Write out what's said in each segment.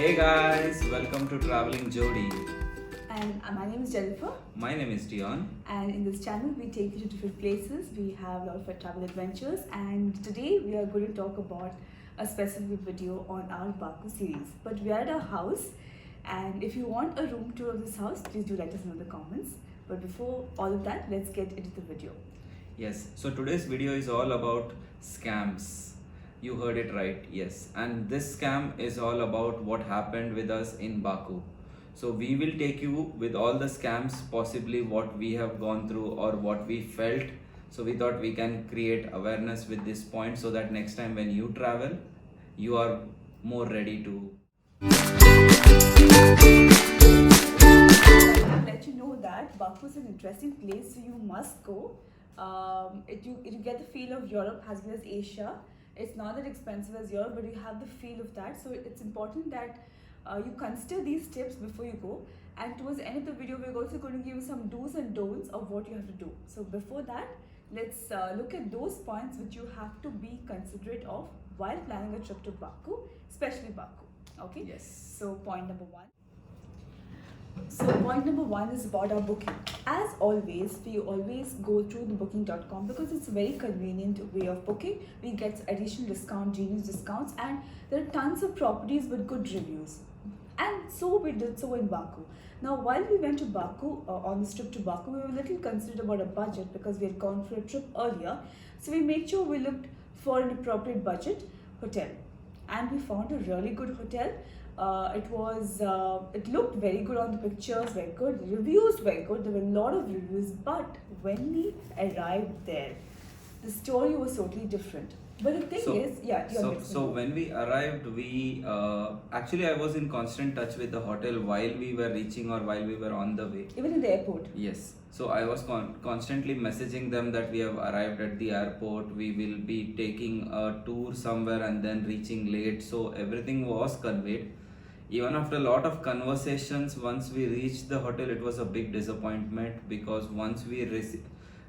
Hey guys, welcome to Traveling JoDi. And my name is Jenifer. My name is Deon. And in this channel, we take you to different places. We have a lot of our travel adventures. And today, we are going to talk about a specific video on our Baku series. But we are at our house. And if you want a room tour of this house, please do let us know in the comments. But before all of that, let's get into the video. Yes, so today's video is all about scams. You heard it right, yes. And this scam is all about what happened with us in Baku. So we will take you with all the scams, possibly what we have gone through or what we felt. So we thought we can create awareness with this point so that next time when you travel, you are more ready to. I'll let you know that Baku is an interesting place, so you must go. You get the feel of Europe as well as Asia. It's not that expensive as Europe, but you have the feel of that. So it's important that you consider these tips before you go. And towards the end of the video, we're also going to give you some do's and don'ts of what you have to do. So before that, let's look at those points which you have to be considerate of while planning a trip to Baku, especially Baku. Okay? Yes. So point number one. So point number one is about our booking. As always, we always go through the booking.com because it's a very convenient way of booking. We get additional discount, genius discounts, and there are tons of properties with good reviews. And so we did so in Baku. Now, while we went to Baku, on this trip to Baku, we were a little concerned about a budget because we had gone for a trip earlier. So we made sure we looked for an appropriate budget hotel. And we found a really good hotel. It looked very good on the pictures, very good, the reviews very good, there were a lot of reviews, but when we arrived there, the story was totally different. But the thing is, So when we arrived, we actually I was in constant touch with the hotel while we were reaching or while we were on the way. Even in the airport. Yes. So I was constantly messaging them that we have arrived at the airport. We will be taking a tour somewhere and then reaching late. So everything was conveyed. Even after a lot of conversations, once we reached the hotel, it was a big disappointment because once we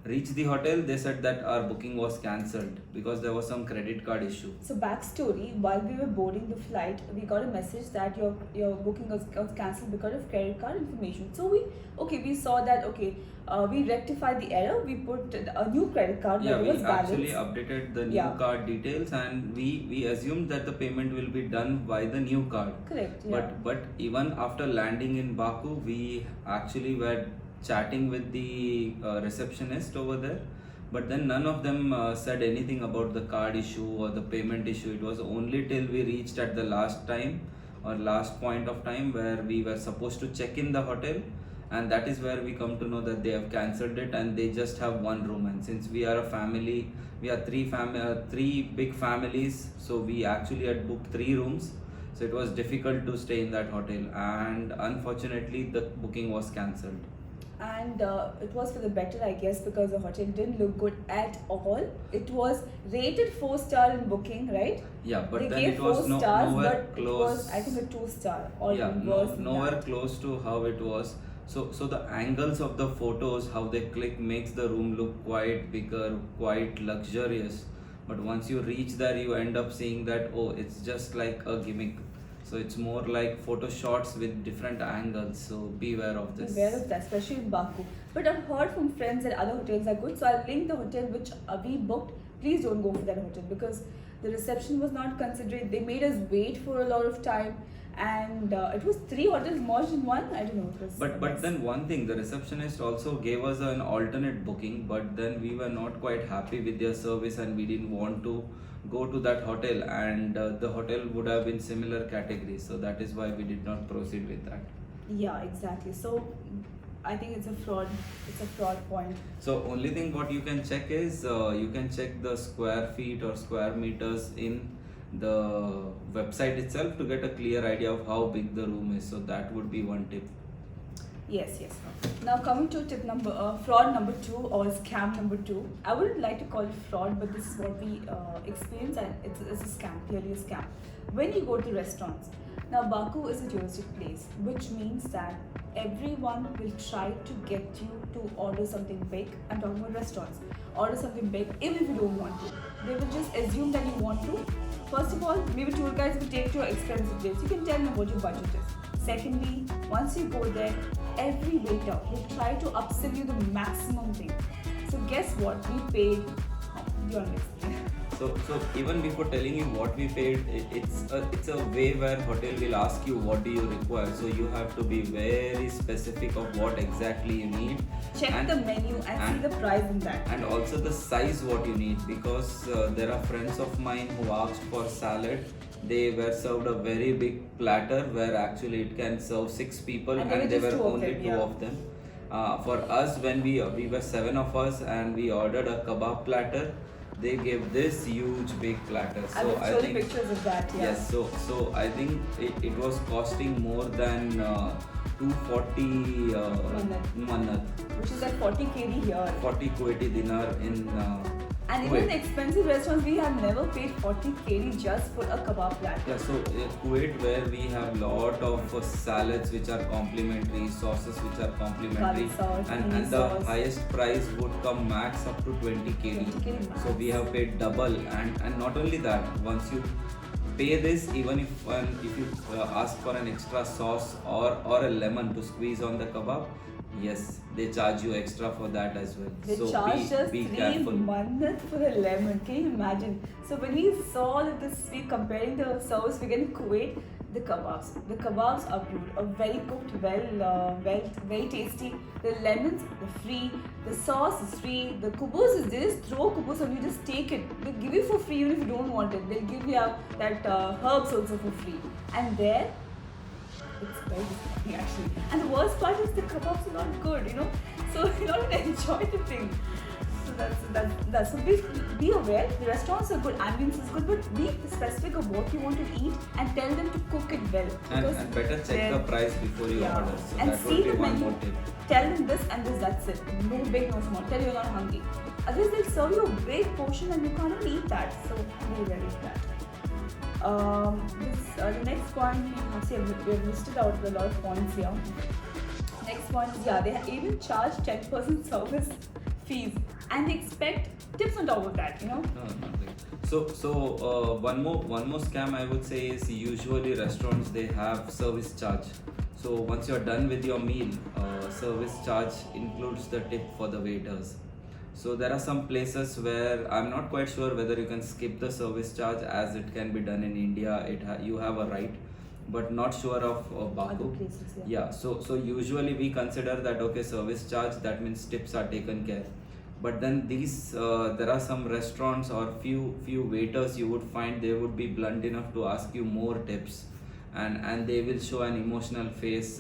reached the hotel, they said that our booking was cancelled because there was some credit card issue. So backstory, while we were boarding the flight, we got a message that your booking was cancelled because of credit card information. So we saw that, we rectified the error, we put a new credit card that was valid. Actually updated the new card details and we assumed that the payment will be done by the new card. Correct, yeah. But even after landing in Baku, we actually were chatting with the receptionist over there, but then none of them said anything about the card issue or the payment issue. It was only till we reached at the last point of time where we were supposed to check in the hotel, and that is where we come to know that they have cancelled it and they just have one room. And since we are a family, we are three big families, so we actually had booked 3 rooms, so it was difficult to stay in that hotel, and unfortunately the booking was cancelled. And it was for the better, I guess, because the hotel didn't look good at all. It was rated 4-star in booking, right? Yeah, but they then gave it was 4 stars, nowhere but close. It was, I think, a 2-star or Yeah, nowhere close to how it was. So the angles of the photos, how they click, makes the room look quite bigger, quite luxurious. But once you reach there, you end up seeing that, oh, it's just like a gimmick. So it's more like photo shots with different angles. So beware of this. Beware of that, especially in Baku. But I've heard from friends that other hotels are good. So I'll link the hotel which we booked. Please don't go for that hotel because the reception was not considerate. They made us wait for a lot of time. And it was 3 hotels merged in one. I don't know. It was but then one thing, the receptionist also gave us an alternate booking, but then we were not quite happy with their service and we didn't want to go to that hotel, and the hotel would have been similar category, so that is why we did not proceed with that. Yeah, exactly. So I think it's a fraud point. So only thing what you can check is you can check the square feet or square meters in the website itself to get a clear idea of how big the room is. So that would be one tip. Yes. Now coming to fraud number 2 or scam number 2. I wouldn't like to call it fraud, but this is what we experience, and it's a scam, clearly a scam. When you go to restaurants, now Baku is a touristic place, which means that everyone will try to get you to order something big. I'm talking about restaurants. Order something big even if you don't want to. They will just assume that you want to first of all, maybe tour guides will take you to an expensive place. You can tell them what your budget is. Secondly, once you go there, every waiter will try to upsell you the maximum thing. So guess what? We paid. Do you want to explain? So even before telling you what we paid, it's a way where hotel will ask you what do you require. So you have to be very specific of what exactly you need. Check the menu and see the price in that. And also the size what you need, because there are friends of mine who asked for salad. They were served a very big platter where actually it can serve 6 people, and there were only two of them. For us, when we were 7 of us and we ordered a kebab platter, they gave this huge big platter. So I think pictures of that. Yeah. Yes. So I think it was costing more than 240 mannat, which is like 40 KD here. 40 Kuwaiti dinar in. And even the expensive restaurants, we have never paid 40 KD just for a kebab platter. Yeah, so Kuwait, where we have lot of salads which are complimentary, sauces which are complimentary, sauce, and the highest price would come max up to 20 KD. So we have paid double, and not only that, once you pay this, even if you ask for an extra sauce or a lemon to squeeze on the kebab, yes, they charge you extra for that as well. They charge us 3 mannat for a lemon. Can you imagine? So when we saw that we comparing the service we get in Kuwait, the kebabs are good, very cooked, very tasty. The lemons are free, the sauce is free, the kubus is, they just throw kubus and you just take it. They give you for free even if you don't want it. They'll give you that herbs also for free. And there, it's very disappointing actually. And the worst part is the kebabs are not good, so you don't even enjoy the thing. So that's so be aware. The restaurants are good, ambience is good, but be specific of what you want to eat and tell them to cook it well. And better check the price before you order. So and that see would be the one menu. more tip. Tell them this and this, that's it. No big, no small. Tell you're not hungry. Otherwise they'll serve you a big portion and you can't even eat that. So be ready for that. The next point, we have listed out a lot of points here. Next point is, they even charge 10% service fees and they expect tips on top of that, No, nothing. So one more scam I would say is, usually restaurants, they have service charge. So once you're done with your meal, service charge includes the tip for the waiters. So there are some places where I'm not quite sure whether you can skip the service charge, as it can be done in India. You have a right, but not sure of Baku. Other places, Yeah. So usually we consider that service charge, that means tips are taken care. But then there are some restaurants or few waiters you would find, they would be blunt enough to ask you more tips, and they will show an emotional face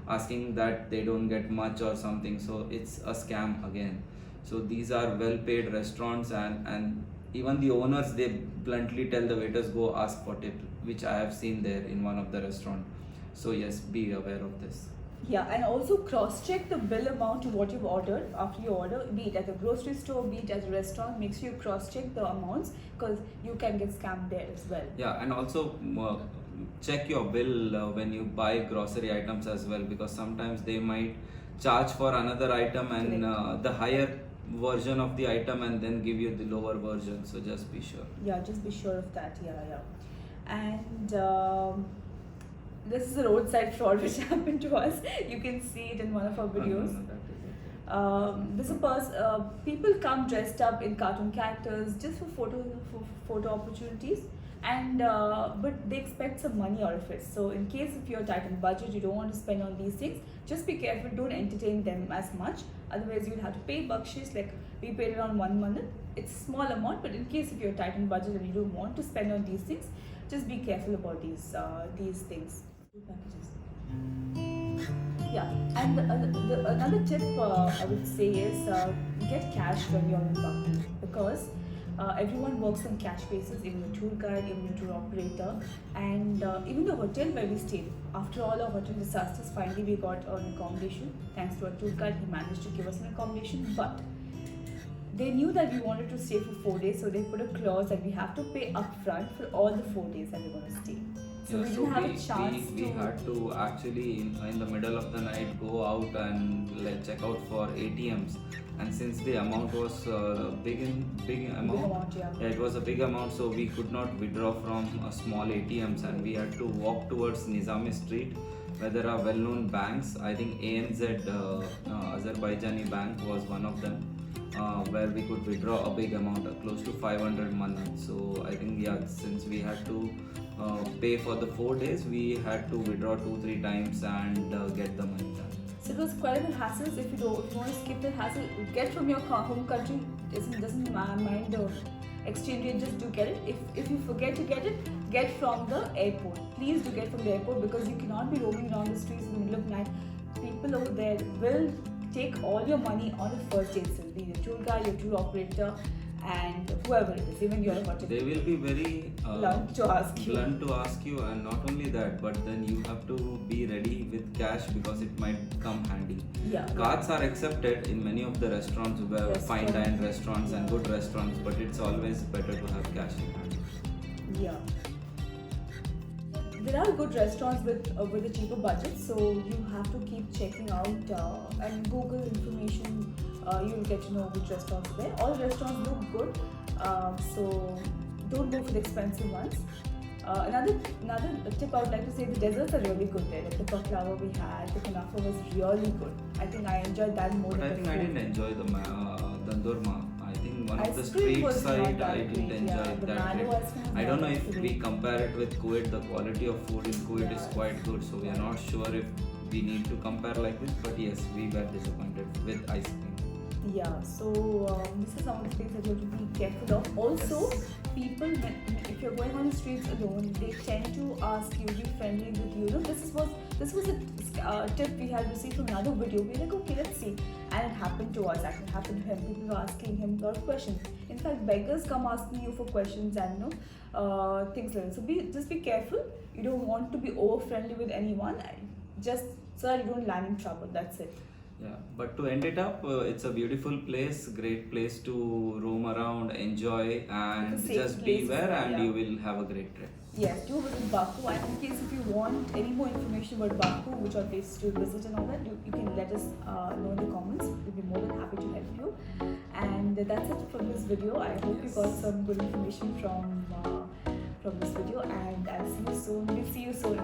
asking that they don't get much or something. So it's a scam again. So these are well paid restaurants, and even the owners, they bluntly tell the waiters, go ask for tip, which I have seen there in one of the restaurant. So yes, be aware of this. Yeah, and also cross-check the bill amount to what you've ordered after you order, be it at the grocery store, be it at a restaurant. Make sure you cross-check the amounts, because you can get scammed there as well. Yeah, and also check your bill when you buy grocery items as well, because sometimes they might charge for another item and the higher version of the item and then give you the lower version. So just be sure. Yeah, just be sure of that. Yeah. And this is a roadside fraud which happened to us. You can see it in one of our videos. There's people come dressed up in cartoon characters just for photo opportunities, and but they expect some money out of it. So in case if you're tight on budget, you don't want to spend on these things, just be careful, don't entertain them as much, otherwise you'll have to pay bakshish. Like we paid around 1 month. It's a small amount, but in case if you're tight on budget and you don't want to spend on these things, just be careful about these things. Yeah, and another tip I would say is get cash when you're in Baku, because everyone works on cash basis, even the tour guide, even the tour operator, and even the hotel where we stayed. After all our hotel disasters, finally we got an accommodation. Thanks to our tour guide, he managed to give us an accommodation, but they knew that we wanted to stay for 4 days, so they put a clause that we have to pay upfront for all the 4 days that we're going to stay. So we didn't have a chance we had to actually in the middle of the night go out and check out for ATMs, and since the amount was big amount, Big amount, yeah. it was a big amount, so we could not withdraw from small ATMs, and we had to walk towards Nizami Street, where there are well-known banks. I think ANZ, Azerbaijani bank, was one of them, where we could withdraw a big amount, close to 500 manat. So I think, yeah, since we had to pay for the 4 days, we had to withdraw 2-3 times and get the money done. So it was quite a hassle. If you want to skip the hassle, get from your home country. Doesn't mind the exchange rate. Just do get it. If you forget to get it, get from the airport. Please do get from the airport, because you cannot be roaming around the streets in the middle of the night. People over there will take all your money on the first day itself. Be your tour guide, your tour operator, and whoever it is, even your hotel. They will be very blunt to ask you. Blunt to ask you, and not only that, but then you have to be ready with cash, because it might come handy. Yeah. Cards are accepted in many of the restaurants, where fine dine restaurants and good restaurants, but it's always better to have cash in hand. Yeah. There are good restaurants with a cheaper budget, so you have to keep checking out and Google information. You'll get to know which restaurants are there. All restaurants look good, so don't go for the expensive ones. Another tip I would like to say: the desserts are really good there. Like the baklava we had, the kunafa was really good. I think I enjoyed that more But than I the think I food. didn't enjoy the dandurma. I think one of the Ice cream street was side not that I didn't great, enjoy yeah. The that mango great. ice cream was I don't not know if that we great. compare it with Kuwait, the quality of food in Kuwait is quite good. So we are not sure if we need to compare like this. But yes, we were disappointed with ice cream. Yeah, so this is some of the things that you have to be careful of. Also, people, if you're going on the streets alone, they tend to ask you, be friendly with you. This was a tip we had received from another video. We're like, okay, let's see. And it happened to us, actually happened to him. People were asking him a lot of questions. In fact, beggars come asking you for questions and things like that. So just be careful. You don't want to be over friendly with anyone. Just so that you don't land in trouble. That's it. Yeah, but to end it up, it's a beautiful place, great place to roam around, enjoy, and just beware, and you will have a great trip. Yes, do visit Baku, and in case if you want any more information about Baku, which are places to visit and all that, you can let us know in the comments. We'll be more than happy to help you. And that's it from this video. I hope you got some good information from this video, and I'll see you soon. We'll see you soon.